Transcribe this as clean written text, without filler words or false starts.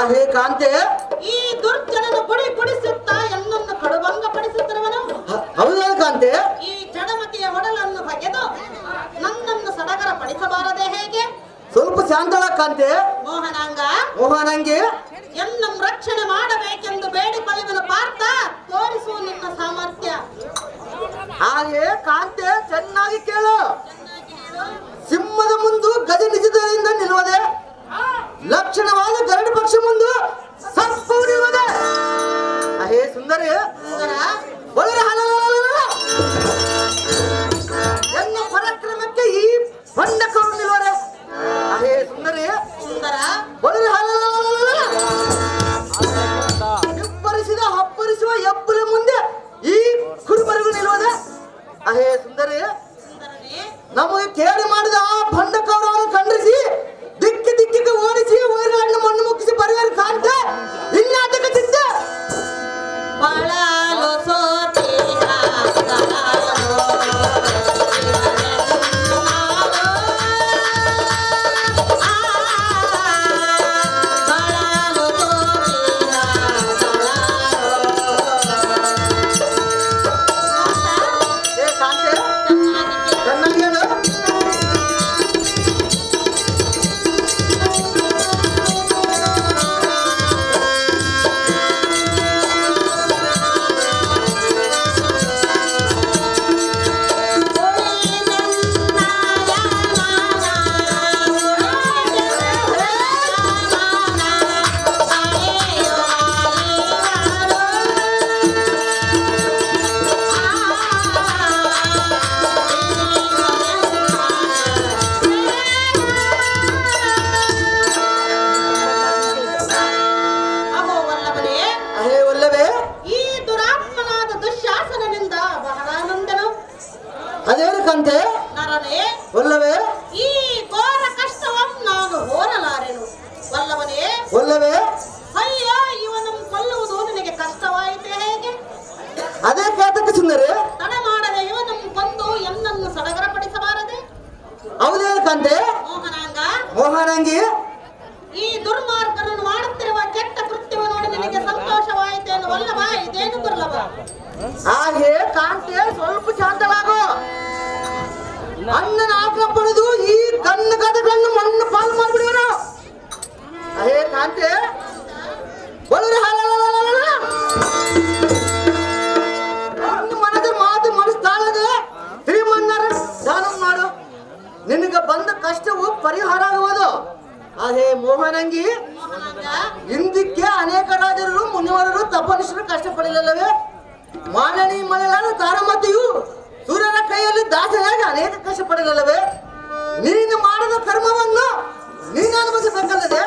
ಹೇ ಕಾಂತೆ, ಈ ದುರ್ಜನನ ಗುಡಿ ಗುಡಿಸುತ್ತಾ ಎನ್ನನ್ನು ಕಡುಭಂಗ ಪಡಿಸುತ್ತಿರುವನು. ಹೌದಾ ಕಾಂತೆ? ಈ ಜಡಮತಿಯ ಒಡಲನ್ನು ಬಗೆದು ನನ್ನನ್ನು ಸಡಗರ ಪಡಿಸಬಾರದೆ ಹೇಗೆ? ಸ್ವಲ್ಪ ಶಾಂತಳ ಕಾಂತೆ. ಮೋಹನಾಂಗಿ ಎನ್ನ ರಕ್ಷಣೆ ಮಾಡಬೇಕೆಂದು ಬೇಡಿಕೊಳ್ಳುವನು ಪಾರ್ಥ, ತೋರಿಸು ನಿನ್ನ ಸಾಮರ್ಥ್ಯ. ಹಾಗೆ ಕಾಂತೆ, ಚೆನ್ನಾಗಿ ಕೇಳು. ಸಿಂಹದ ಮುಂದು ಗಜ ನಿಜದಿಂದ ನಿಲ್ಲುವುದೇ, ಲಕ್ಷಣವಾದ ಗರಡು ಪಕ್ಷ ಮುಂದು ಸಪ್ಪು ನಿಲ್ಲುವುದೇ. ಹೇ ಸುಂದರಿ, ಎನ್ನ ಪರಾಕ್ರಮಕ್ಕೆ ಈ ಬಂಡಕರು ನಿಲ್ಲುವರೆ. ಹೇ ಸುಂದರಿ, ಇಬ್ಬರಿಸಿದ ಹಬ್ಬರಿಸುವ ಎಬ್ಬರ ಮುಂದೆ ಈ ಕುರುಬರಿಗೂ ನಿಲ್ಲುವುದೇ. ಹೇ ಸುಂದರಿ, ನಮಗೆ ಕೇಳಿ ಮಾಡಿದ ಆ ಭಂಡಕವರನ್ನು ಖಂಡಿಸಿ ದಿಕ್ಕಿ ದಿಕ್ಕಿಗೆ ಓಡಿಸಿ ವೈರಾಣ್ಯ ಮಣ್ಣು ಮುಕ್ಕಿಸಿ ಬರುವರು ಕಾಂತೆ. ಇನ್ನಾಟಕ ಚಿತ್ತ ಮೋಹನಾಂಗಿ, ಈ ದುರ್ಮಾರ್ಗರನ್ನು ಮಾಡುತ್ತಿರುವ ಕೆಟ್ಟ ಕೃತ್ಯವ ನೋಡಿ ನಿನಗೆ ಸಂತೋಷವಾಯಿತೇನು ವಲ್ಲಭ? ಇದೇನು ದುರ್ಲಭ? ಹಾಗೆ ಕಾಂತೆ, ಸ್ವಲ್ಪ ಶಾಂತವಾಗು. ಅಣ್ಣನ ಆಜ್ಞೆ ಪಡೆದು ಈ ಕಣ್ಣು ಕಥೆಗಳನ್ನು ಮಣ್ಣು ಪಾಲು ಮಾಡಿಬಿಡುವನು. ಹೇ ಕಾಂತೆ, ಮನದ ಮಾತು ಮನಸ್ತಾಳದೆ ಶ್ರೀಮನ್ನರ ದಾನ ಮಾಡು, ನಿನಗೆ ಬಂದ ಕಷ್ಟವು ಪರಿಹಾರ ಆಗುವುದು. ಅದೇ ಮೋಹನಾಂಗಿ, ಹಿಂದಕ್ಕೆ ಅನೇಕ ರಾಜರು ಮುನಿವರರು ತಪನಿಷ್ಠರು ಕಷ್ಟಪಡಲಿಲ್ಲವೇ? ಮಾನನಿ ಮಳೆಗಾಲ ತಾರಮತಿಯು ಸೂರ್ಯನ ಕೈಯಲ್ಲಿ ದಾಸನಾಗಿ ಅನೇಕ ಕಷ್ಟಪಡಲಿಲ್ಲವೇ? ನೀನು ಮಾಡಿದ ಕರ್ಮವನ್ನು ನೀನು ಅನುಭವಿಸಬೇಕಲ್ಲದೆ